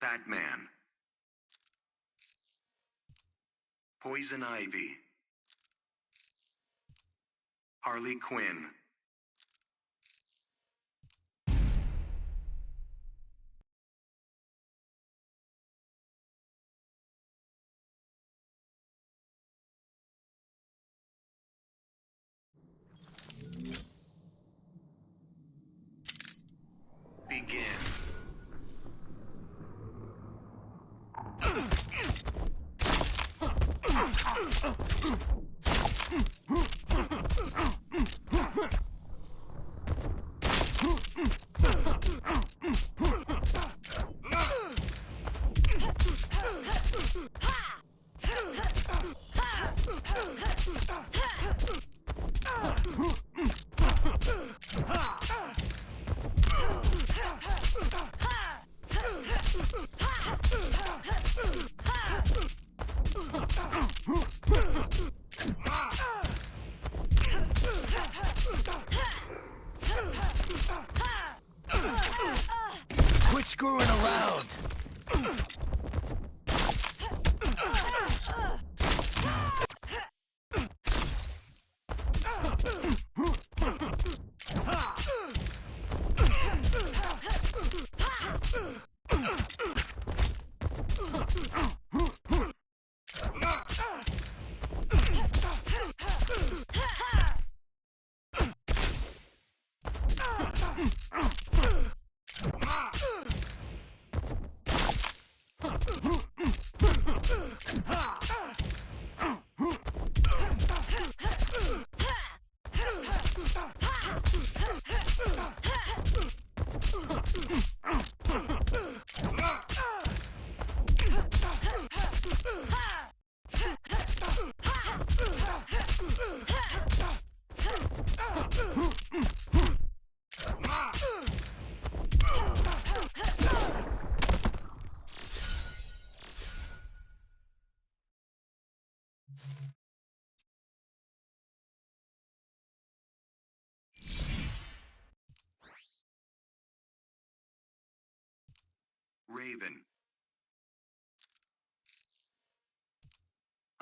Batman. Poison Ivy. Harley Quinn. Begin. Quit screwing around! Raven.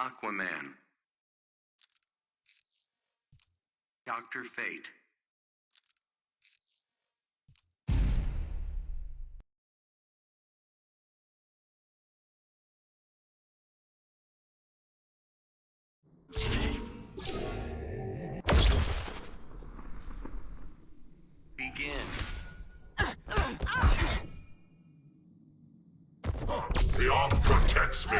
Aquaman. Dr. Fate. Begin. The arm protects me.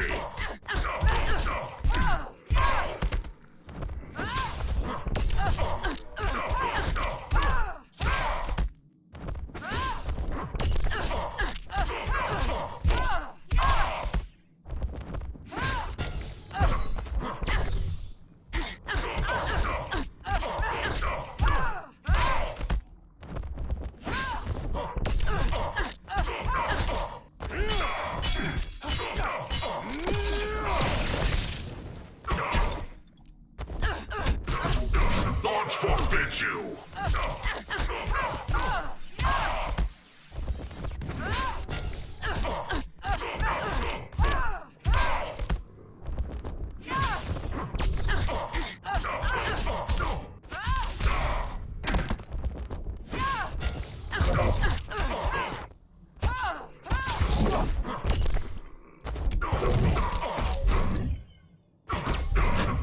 Launch forbids you.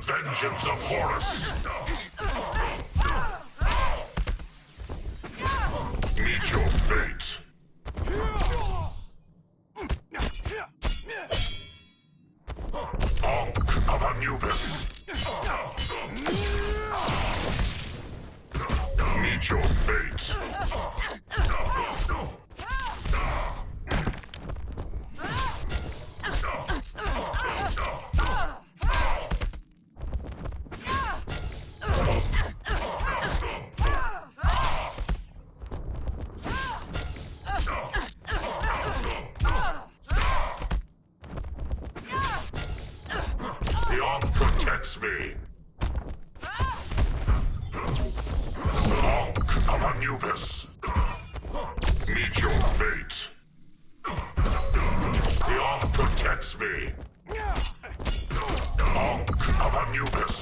Vengeance of Horus. Meet your fate. Ankh of Anubis. Meet your fate. The Ankh protects me. Ankh of Anubis. Meet your fate. protects me. Ankh of Anubis.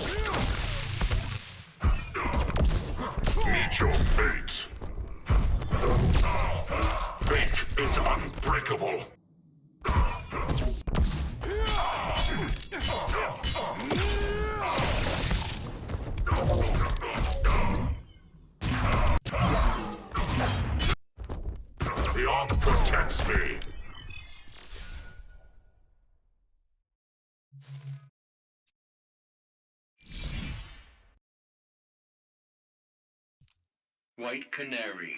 Meet your fate. Fate is unbreakable. The Ankh protects me. White Canary.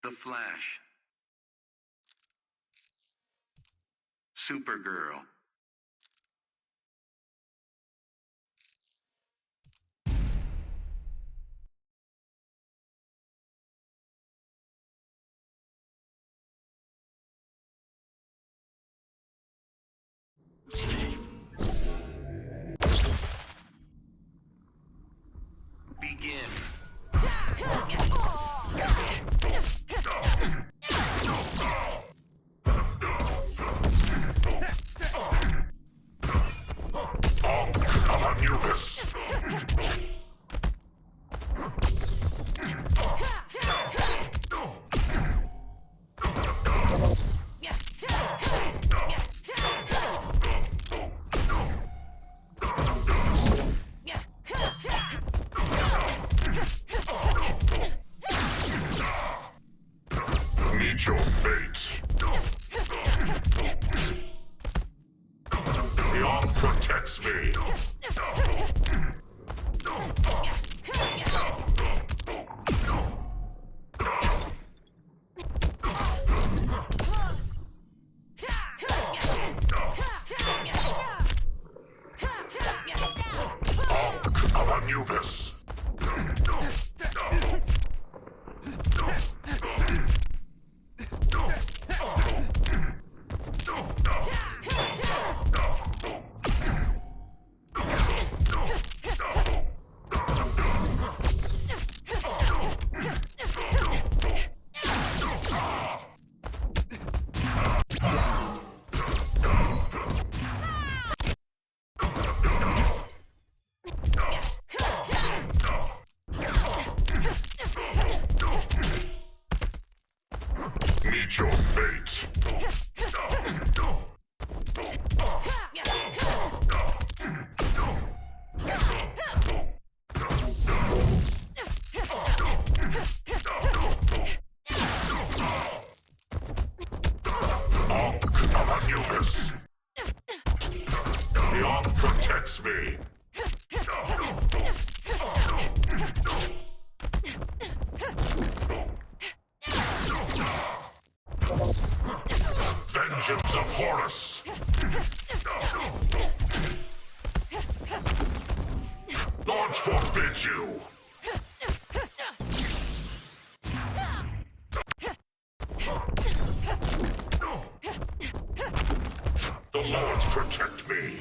The Flash. Supergirl. Begin. Ankh of Anubis. Meet your fate. The Ankh protects me. Ankh of Anubis. Meet your fate. Ankh of Anubis. The Ankh protects me. Vengeance of Horus. Lords forbid you. The Lords protect me.